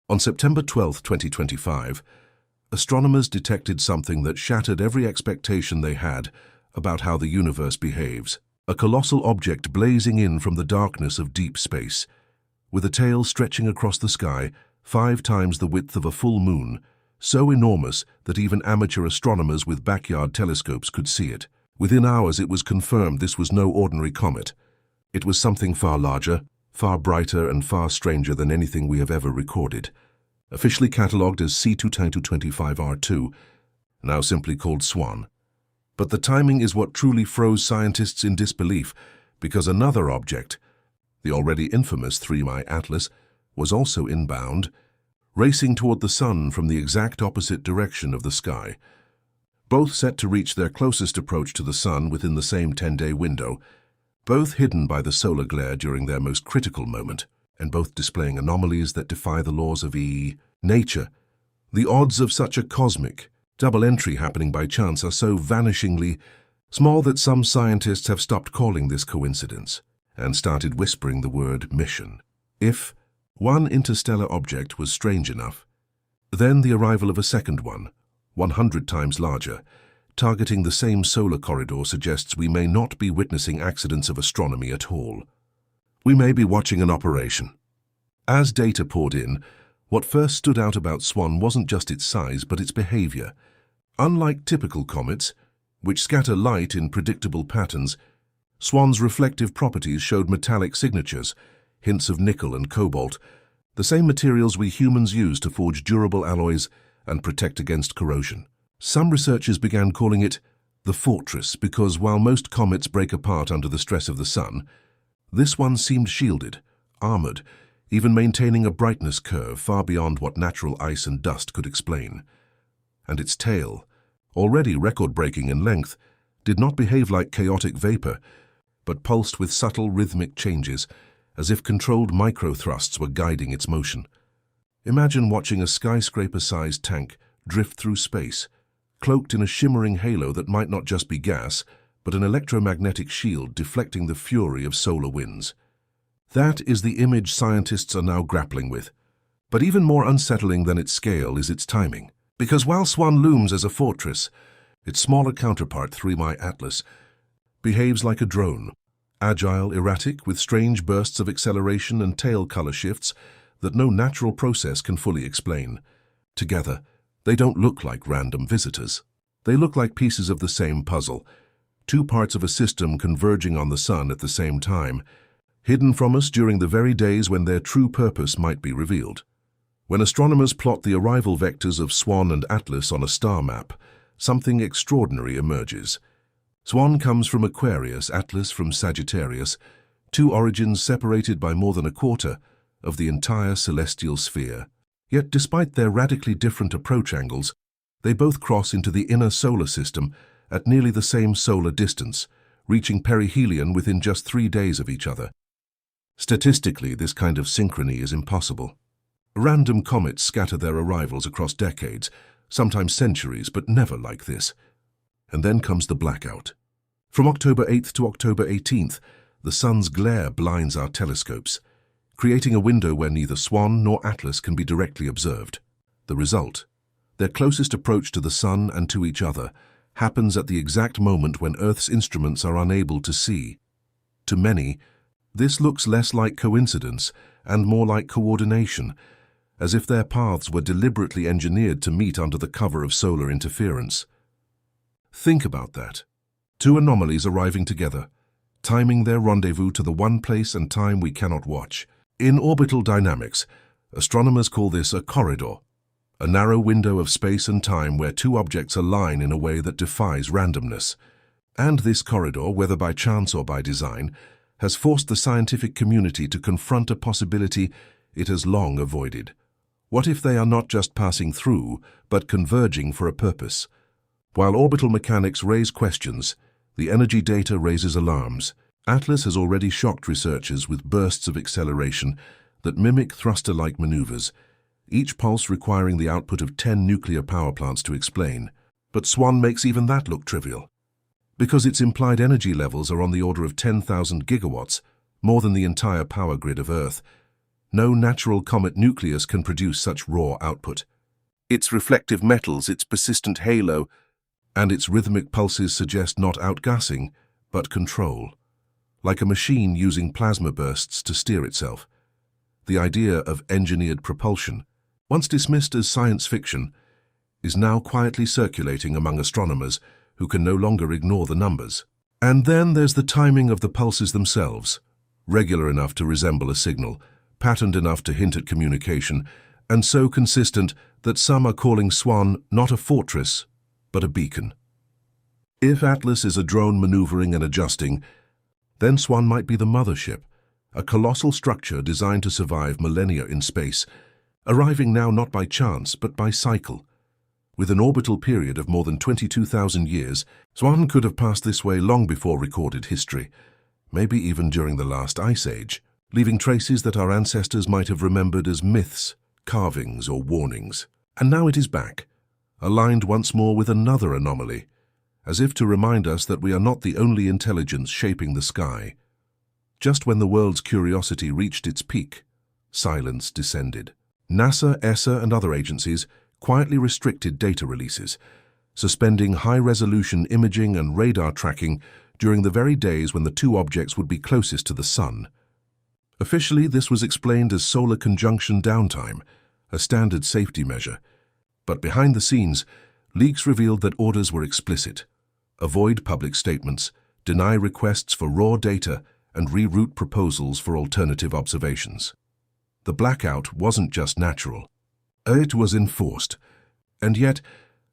On September 12, 2025, astronomers detected something that shattered every expectation they had about how the universe behaves. A colossal object blazing in from the darkness of deep space, with a tail stretching across the sky 5 times the width of a full moon, so enormous that even amateur astronomers with backyard telescopes could see it. Within hours it was confirmed this was no ordinary comet. It was something far larger, far brighter and far stranger than anything we have ever recorded. Officially catalogued as C21025R2, now simply called SWAN. But the timing is what truly froze scientists in disbelief, because another object, the already infamous 3MI Atlas, was also inbound, racing toward the sun from the exact opposite direction of the sky. Both set to reach their closest approach to the sun within the same 10-day window, both hidden by the solar glare during their most critical moment, and both displaying anomalies that defy the laws of nature. The odds of such a cosmic double entry happening by chance are so vanishingly small that some scientists have stopped calling this coincidence and started whispering the word mission. If one interstellar object was strange enough, then the arrival of a second one, 100 times larger, targeting the same solar corridor suggests we may not be witnessing accidents of astronomy at all. We may be watching an operation. As data poured in, what first stood out about SWAN wasn't just its size, but its behavior. Unlike typical comets, which scatter light in predictable patterns, SWAN's reflective properties showed metallic signatures, hints of nickel and cobalt, the same materials we humans use to forge durable alloys and protect against corrosion. Some researchers began calling it the Fortress because while most comets break apart under the stress of the sun, this one seemed shielded, armored, even maintaining a brightness curve far beyond what natural ice and dust could explain. And its tail, already record-breaking in length, did not behave like chaotic vapor, but pulsed with subtle rhythmic changes, as if controlled micro-thrusts were guiding its motion. Imagine watching a skyscraper-sized tank drift through space, cloaked in a shimmering halo that might not just be gas, but an electromagnetic shield deflecting the fury of solar winds. That is the image scientists are now grappling with. But even more unsettling than its scale is its timing. Because while SWAN looms as a fortress, its smaller counterpart, 3MI Atlas, behaves like a drone, agile, erratic, with strange bursts of acceleration and tail color shifts that no natural process can fully explain. Together, they don't look like random visitors. They look like pieces of the same puzzle, 2 parts of a system converging on the sun at the same time, hidden from us during the very days when their true purpose might be revealed. When astronomers plot the arrival vectors of SWAN and Atlas on a star map, something extraordinary emerges. SWAN comes from Aquarius, Atlas from Sagittarius, 2 origins separated by more than a quarter of the entire celestial sphere. Yet despite their radically different approach angles, they both cross into the inner solar system at nearly the same solar distance, reaching perihelion within just 3 days of each other. Statistically, this kind of synchrony is impossible. Random comets scatter their arrivals across decades, sometimes centuries, but never like this. And then comes the blackout. From October 8th to October 18th, the sun's glare blinds our telescopes, creating a window where neither SWAN nor Atlas can be directly observed. The result, their closest approach to the sun and to each other, happens at the exact moment when Earth's instruments are unable to see. To many, this looks less like coincidence and more like coordination, as if their paths were deliberately engineered to meet under the cover of solar interference. Think about that. 2 anomalies arriving together, timing their rendezvous to the one place and time we cannot watch. In orbital dynamics, astronomers call this a corridor, a narrow window of space and time where 2 objects align in a way that defies randomness. And this corridor, whether by chance or by design, has forced the scientific community to confront a possibility it has long avoided. What if they are not just passing through, but converging for a purpose? While orbital mechanics raise questions, the energy data raises alarms. Atlas has already shocked researchers with bursts of acceleration that mimic thruster-like maneuvers, each pulse requiring the output of 10 nuclear power plants to explain. But SWAN makes even that look trivial, because its implied energy levels are on the order of 10,000 gigawatts, more than the entire power grid of Earth. No natural comet nucleus can produce such raw output. Its reflective metals, its persistent halo, and its rhythmic pulses suggest not outgassing, but control. Like a machine using plasma bursts to steer itself. The idea of engineered propulsion, once dismissed as science fiction, is now quietly circulating among astronomers who can no longer ignore the numbers. And then there's the timing of the pulses themselves, regular enough to resemble a signal, patterned enough to hint at communication, and so consistent that some are calling Swan not a fortress, but a beacon. If Atlas is a drone maneuvering and adjusting, then Swan might be the mothership, a colossal structure designed to survive millennia in space, arriving now not by chance but by cycle. With an orbital period of more than 22,000 years, Swan could have passed this way long before recorded history, maybe even during the last ice age, leaving traces that our ancestors might have remembered as myths, carvings, or warnings. And now it is back, aligned once more with another anomaly, as if to remind us that we are not the only intelligence shaping the sky. Just when the world's curiosity reached its peak, silence descended. NASA, ESA, and other agencies quietly restricted data releases, suspending high-resolution imaging and radar tracking during the very days when the two objects would be closest to the Sun. Officially, this was explained as solar conjunction downtime, a standard safety measure. But behind the scenes, leaks revealed that orders were explicit. Avoid public statements, deny requests for raw data, and reroute proposals for alternative observations. The blackout wasn't just natural. It was enforced, and yet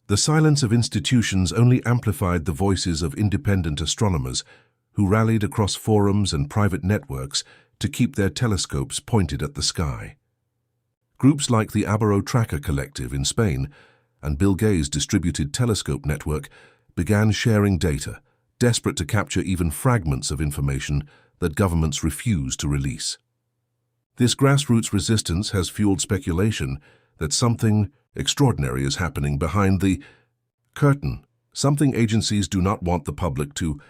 the silence of institutions only amplified the voices of independent astronomers who rallied across forums and private networks to keep their telescopes pointed at the sky. Groups like the Abaro Tracker Collective in Spain and Bill Gates' distributed telescope network began sharing data, desperate to capture even fragments of information that governments refuse to release. This grassroots resistance has fueled speculation that something extraordinary is happening behind the curtain, something agencies do not want the public to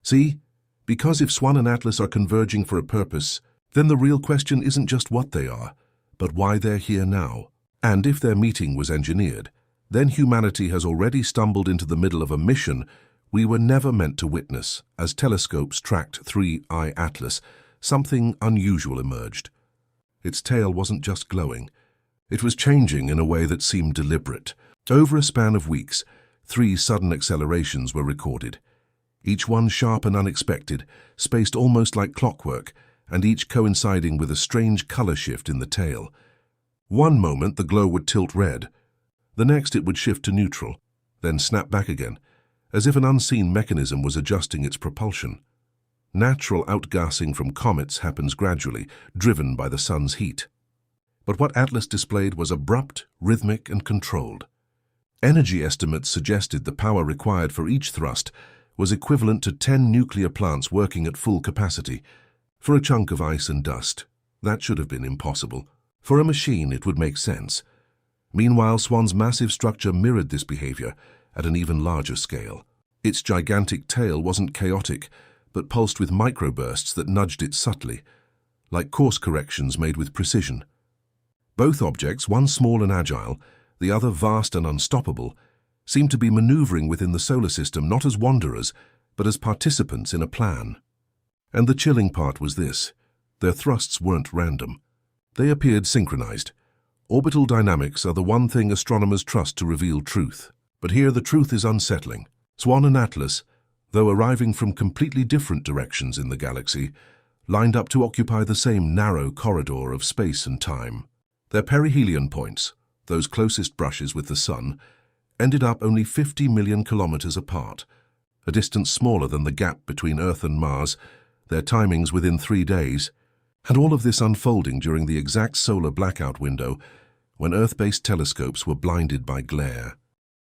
see. Because if Swan and Atlas are converging for a purpose, then the real question isn't just what they are, but why they're here now. And if their meeting was engineered, then humanity has already stumbled into the middle of a mission we were never meant to witness. As telescopes tracked 3I Atlas, something unusual emerged. Its tail wasn't just glowing. It was changing in a way that seemed deliberate. Over a span of weeks, 3 sudden accelerations were recorded. Each one sharp and unexpected, spaced almost like clockwork, and each coinciding with a strange color shift in the tail. One moment the glow would tilt red. The next it would shift to neutral, then snap back again, as if an unseen mechanism was adjusting its propulsion. Natural outgassing from comets happens gradually, driven by the sun's heat. But what Atlas displayed was abrupt, rhythmic, and controlled. Energy estimates suggested the power required for each thrust was equivalent to 10 nuclear plants working at full capacity. For a chunk of ice and dust, that should have been impossible. For a machine, it would make sense. Meanwhile, Swan's massive structure mirrored this behavior at an even larger scale. Its gigantic tail wasn't chaotic, but pulsed with microbursts that nudged it subtly, like course corrections made with precision. Both objects, one small and agile, the other vast and unstoppable, seemed to be maneuvering within the solar system not as wanderers, but as participants in a plan. And the chilling part was this: their thrusts weren't random. They appeared synchronized. Orbital dynamics are the one thing astronomers trust to reveal truth. But here the truth is unsettling. Swan and Atlas, though arriving from completely different directions in the galaxy, lined up to occupy the same narrow corridor of space and time. Their perihelion points, those closest brushes with the Sun, ended up only 50 million kilometers apart, a distance smaller than the gap between Earth and Mars, their timings within 3 days, and all of this unfolding during the exact solar blackout window when Earth-based telescopes were blinded by glare.